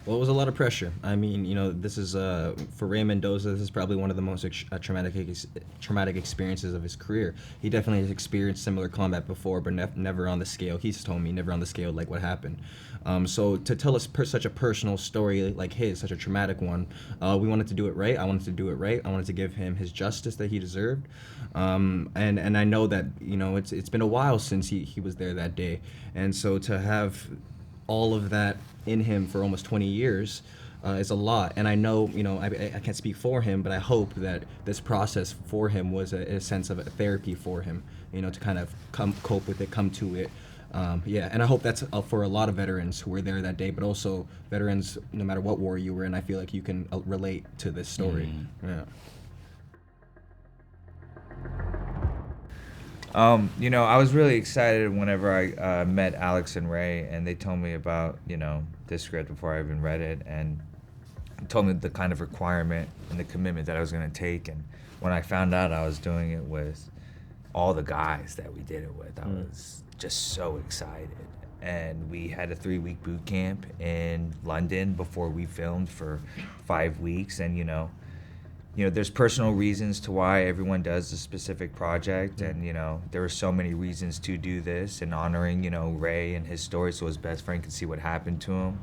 Well, it was a lot of pressure. I mean, this is for Ray Mendoza. This is probably one of the most traumatic experiences of his career. He definitely has experienced similar combat before, but never on the scale. He's told me never on the scale like what happened. So to tell us such a personal story like his, such a traumatic one, we wanted to do it right. I wanted to do it right. I wanted to give him his justice that he deserved. And I know that it's been a while since he was there that day, and so to have all of that in him for almost 20 years is a lot. And I know, I can't speak for him, but I hope that this process for him was a sense of a therapy for him, to kind of cope with it, come to it. And I hope that's for a lot of veterans who were there that day, but also veterans, no matter what war you were in, I feel like you can relate to this story. Yeah. I was really excited whenever I met Alex and Ray, and they told me about, this script before I even read it, and told me the kind of requirement and the commitment that I was going to take. And when I found out I was doing it with all the guys that we did it with, I was just so excited. And we had a 3-week boot camp in London before we filmed for 5 weeks, and there's personal reasons to why everyone does a specific project, and there were so many reasons to do this, and honoring Ray and his story so his best friend could see what happened to him.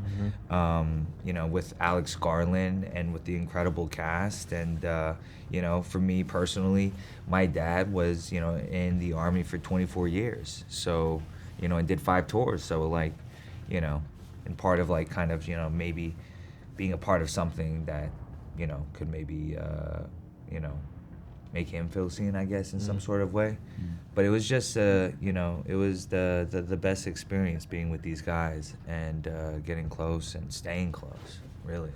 With Alex Garland and with the incredible cast, and for me personally, my dad was in the Army for 24 years, so and did 5 tours, so and part of kind of maybe being a part of something that could maybe, make him feel seen, I guess, in some sort of way. But it was just, it was the best experience being with these guys and getting close and staying close, really.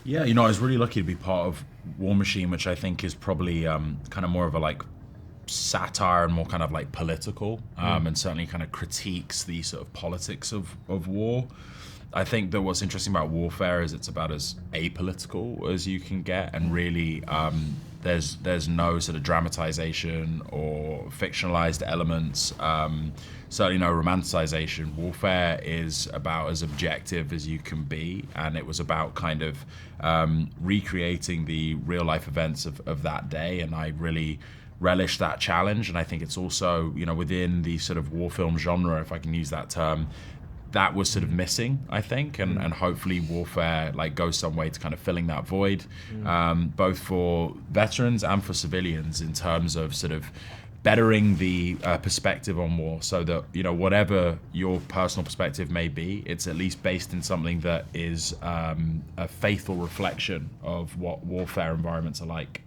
Yeah, I was really lucky to be part of War Machine, which I think is probably kind of more of a satire and more kind of political, and certainly kind of critiques the sort of politics of war. I think that what's interesting about Warfare is it's about as apolitical as you can get, and really there's no sort of dramatization or fictionalized elements, certainly no romanticization. Warfare is about as objective as you can be, and it was about kind of recreating the real life events of that day, and I really relish that challenge. And I think it's also, within the sort of war film genre, if I can use that term, that was sort of missing, I think, and hopefully Warfare goes some way to kind of filling that void, both for veterans and for civilians, in terms of sort of bettering the perspective on war, so that whatever your personal perspective may be, it's at least based in something that is a faithful reflection of what warfare environments are like.